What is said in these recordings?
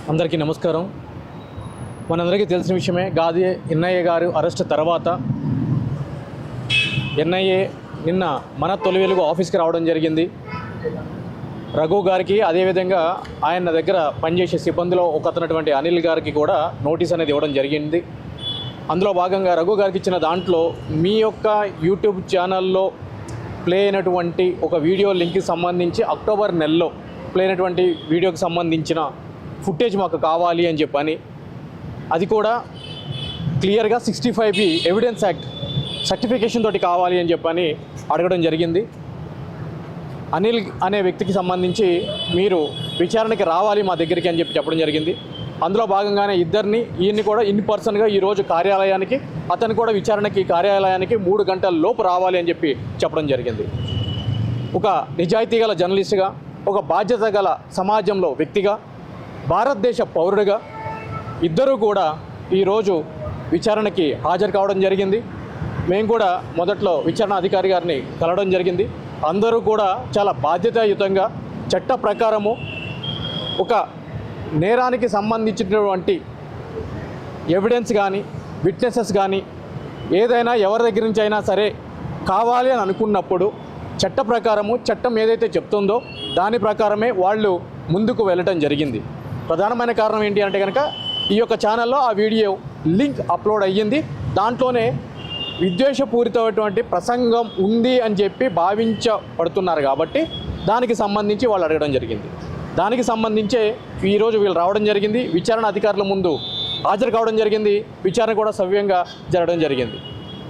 అందరికీ నమస్కారం. మనందరికీ తెలిసిన విషయమే, గాది ఎన్ఐఏ గారు అరెస్ట్ తర్వాత ఎన్ఐఏ నిన్న మన తొలి వెలుగు ఆఫీస్కి రావడం జరిగింది. రఘు గారికి, అదేవిధంగా ఆయన దగ్గర పనిచేసే సిబ్బందిలో ఒకతనటువంటి అనిల్ గారికి కూడా నోటీస్ అనేది ఇవ్వడం జరిగింది. అందులో భాగంగా రఘు గారికి ఇచ్చిన దాంట్లో మీ యొక్క యూట్యూబ్ ఛానల్లో ప్లే అయినటువంటి ఒక వీడియో లింక్కి సంబంధించి అక్టోబర్ నెలలో ప్లే అయినటువంటి వీడియోకి సంబంధించిన ఫుటేజ్ మాకు కావాలి అని చెప్పని, అది కూడా క్లియర్గా 65B ఎవిడెన్స్ యాక్ట్ సర్టిఫికేషన్ తోటి కావాలి అని చెప్పని అడగడం జరిగింది. అనిల్ అనే వ్యక్తికి సంబంధించి మీరు విచారణకి రావాలి మా దగ్గరికి అని చెప్పడం జరిగింది. అందులో భాగంగానే ఈయన్ని కూడా ఇన్ పర్సన్గా ఈరోజు కార్యాలయానికి, అతను కూడా విచారణకి కార్యాలయానికి 3 గంటల లోపు రావాలి అని చెప్పడం జరిగింది. ఒక నిజాయితీ గల జర్నలిస్టుగా, ఒక బాధ్యత గల సమాజంలో వ్యక్తిగా, భారతదేశ పౌరుడిగా ఇద్దరూ కూడా ఈరోజు విచారణకి హాజరు కావడం జరిగింది. మేము కూడా మొదట్లో విచారణ అధికారి గారిని కలవడం జరిగింది. అందరూ కూడా చాలా బాధ్యతాయుతంగా చట్ట ప్రకారము ఒక నేరానికి సంబంధించినటువంటి ఎవిడెన్స్ కానీ, విట్నెసెస్ కానీ ఏదైనా ఎవరి దగ్గర నుంచి అయినా సరే కావాలి అని అనుకున్నప్పుడు చట్ట ప్రకారము, చట్టం ఏదైతే చెప్తుందో దాని ప్రకారమే వాళ్ళు ముందుకు వెళ్ళటం జరిగింది. ప్రధానమైన కారణం ఏంటి అంటే కనుక, ఈ యొక్క ఛానల్లో ఆ వీడియో లింక్ అప్లోడ్ అయ్యింది. దాంట్లోనే విద్వేషపూరితమైనటువంటి ప్రసంగం ఉంది అని చెప్పి భావించబడుతున్నారు కాబట్టి దానికి సంబంధించి వాళ్ళు అడగడం జరిగింది. దానికి సంబంధించే ఈరోజు వీళ్ళు రావడం జరిగింది. విచారణ అధికారుల ముందు హాజరు కావడం జరిగింది. విచారణ కూడా సవ్యంగా జరగడం జరిగింది.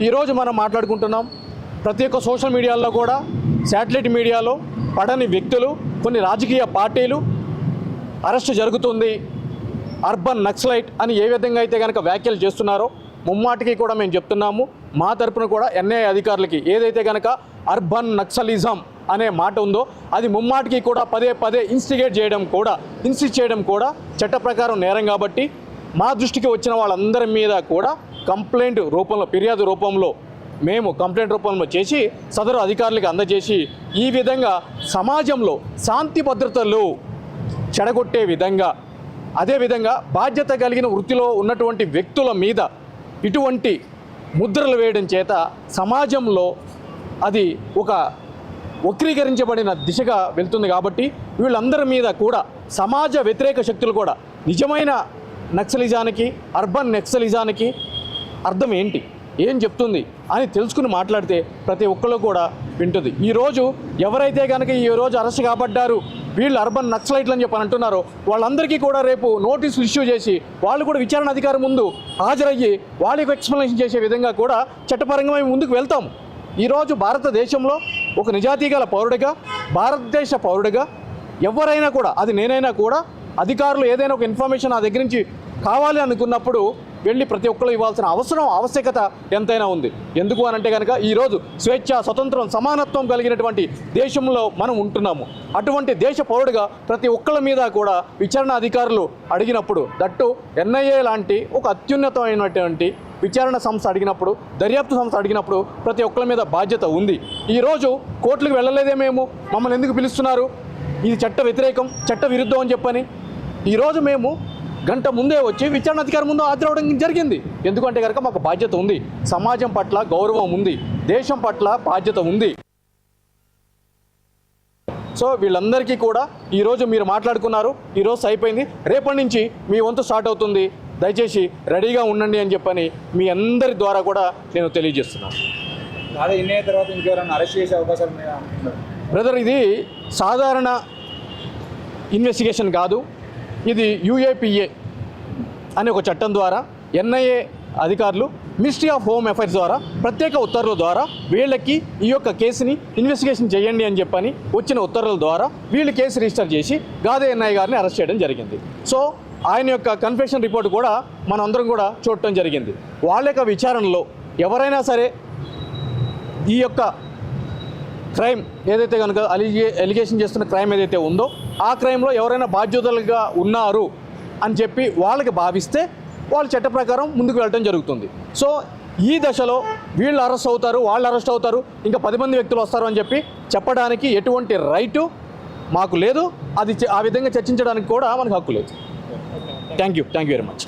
ఈరోజు మనం మాట్లాడుకుంటున్నాం, ప్రతి ఒక్క సోషల్ మీడియాలో కూడా, శాటిలైట్ మీడియాలో పడని వ్యక్తులు, కొన్ని రాజకీయ పార్టీలు అరెస్ట్ జరుగుతుంది, అర్బన్ నక్సలైట్ అని ఏ విధంగా అయితే కనుక వ్యాఖ్యలు చేస్తున్నారో ముమ్మాటికి కూడా మేము చెప్తున్నాము. మా తరపున కూడా ఎన్ఐఏ అధికారులకి ఏదైతే కనుక అర్బన్ నక్సలిజం అనే మాట ఉందో అది ముమ్మాటికి కూడా పదే ఇన్స్టిగేట్ చేయడం కూడా చట్ట ప్రకారం నేరం కాబట్టి మా దృష్టికి వచ్చిన వాళ్ళందరి మీద కూడా కంప్లైంట్ రూపంలో, ఫిర్యాదు రూపంలో మేము కంప్లైంట్ రూపంలో చేసి సదరు అధికారులకు అందజేసి ఈ విధంగా సమాజంలో శాంతి భద్రతలు చెడగొట్టే విధంగా, అదేవిధంగా బాధ్యత కలిగిన వృత్తిలో ఉన్నటువంటి వ్యక్తుల మీద ఇటువంటి ముద్రలు వేయడం చేత సమాజంలో అది ఒక వక్రీకరించబడిన దిశగా వెళ్తుంది. కాబట్టి వీళ్ళందరి మీద కూడా సమాజ వ్యతిరేక శక్తులు కూడా నిజమైన నక్సలిజానికి, అర్బన్ నక్సలిజానికి అర్థం ఏంటి, ఏం చెప్తుంది అని తెలుసుకుని మాట్లాడితే ప్రతి ఒక్కళ్ళు కూడా వింటుంది. ఈరోజు ఎవరైతే కనుక ఈరోజు అరెస్ట్ కాబడ్డారు, వీళ్ళు అర్బన్ నక్సలైట్లు అని చెప్పి అంటున్నారో వాళ్ళందరికీ కూడా రేపు నోటీసులు ఇష్యూ చేసి వాళ్ళు కూడా విచారణ అధికారి ముందు హాజరయ్యి వాళ్ళకి ఎక్స్ప్లెనేషన్ చేసే విధంగా కూడా చట్టపరంగా మేము ముందుకు వెళ్తాము. ఈరోజు భారతదేశంలో ఒక నిజాయితీ గల పౌరుడిగా, భారతదేశ పౌరుడిగా ఎవరైనా కూడా, అది నేనైనా కూడా, అధికారులు ఏదైనా ఒక ఇన్ఫర్మేషన్ నా దగ్గర నుంచి కావాలి అనుకున్నప్పుడు వెళ్ళి ప్రతి ఒక్కరు ఇవ్వాల్సిన ఆవశ్యకత ఎంతైనా ఉంది. ఎందుకు అనంటే కనుక ఈరోజు స్వేచ్ఛ, స్వతంత్రం, సమానత్వం కలిగినటువంటి దేశంలో మనం ఉంటున్నాము. అటువంటి దేశ పౌరుడిగా ప్రతి ఒక్కళ్ళ మీద కూడా విచారణ అధికారులు అడిగినప్పుడు, దట్టు ఎన్ఐఏ లాంటి ఒక అత్యున్నతమైనటువంటి విచారణ సంస్థ అడిగినప్పుడు, దర్యాప్తు సంస్థ అడిగినప్పుడు ప్రతి ఒక్కళ్ళ మీద బాధ్యత ఉంది. ఈరోజు కోర్టులకు వెళ్ళలేదే మేము, మమ్మల్ని ఎందుకు పిలుస్తున్నారు, ఇది చట్ట వ్యతిరేకం, చట్ట విరుద్ధం అని చెప్పని ఈరోజు మేము గంట ముందే వచ్చి విచారణ అధికారి ముందు హాజరవడం జరిగింది. ఎందుకంటే కనుక మాకు బాధ్యత ఉంది, సమాజం పట్ల గౌరవం ఉంది, దేశం పట్ల బాధ్యత ఉంది. సో వీళ్ళందరికీ కూడా ఈరోజు మీరు మాట్లాడుకున్నారు, ఈరోజు అయిపోయింది, రేపటి నుంచి మీ వంతు స్టార్ట్ అవుతుంది, దయచేసి రెడీగా ఉండండి అని చెప్పని మీ అందరి ద్వారా కూడా నేను తెలియజేస్తున్నాను. అదే ఇన్నే తర్వాత ఇంకెవరైనా అరెస్ట్ చేసే అవకాశాలు ఉన్నాయా? బ్రదర్, ఇది సాధారణ ఇన్వెస్టిగేషన్ కాదు, ఇది UAPA అనే ఒక చట్టం ద్వారా ఎన్ఐఏ అధికారులు మినిస్ట్రీ ఆఫ్ హోమ్ అఫైర్స్ ద్వారా ప్రత్యేక ఉత్తర్వుల ద్వారా వీళ్ళకి ఈ యొక్క కేసుని ఇన్వెస్టిగేషన్ చేయండి అని చెప్పని వచ్చిన ఉత్తర్వుల ద్వారా వీళ్ళు కేసు రిజిస్టర్ చేసి గాదే ఎన్ఐఏ గారిని అరెస్ట్ చేయడం జరిగింది. సో ఆయన యొక్క కన్ఫెషన్ రిపోర్ట్ కూడా మనం అందరం కూడా చూడటం జరిగింది. వాళ్ళ యొక్క విచారణలో ఎవరైనా సరే ఈ యొక్క క్రైమ్ ఏదైతే కనుక ఎలిగేషన్ చేస్తున్న క్రైమ్ ఏదైతే ఉందో ఆ క్రైమ్లో ఎవరైనా బాధ్యతలుగా ఉన్నారు అని చెప్పి వాళ్ళకి భావిస్తే వాళ్ళు చట్ట ప్రకారం ముందుకు వెళ్ళడం జరుగుతుంది. సో ఈ దశలో వీళ్ళు అరెస్ట్ అవుతారు, వాళ్ళు అరెస్ట్ అవుతారు, ఇంకా 10 మంది వ్యక్తులు వస్తారు అని చెప్పి చెప్పడానికి ఎటువంటి రైటు మాకు లేదు. అది ఆ విధంగా చర్చించడానికి కూడా మనకు హక్కు లేదు. Thank you very much.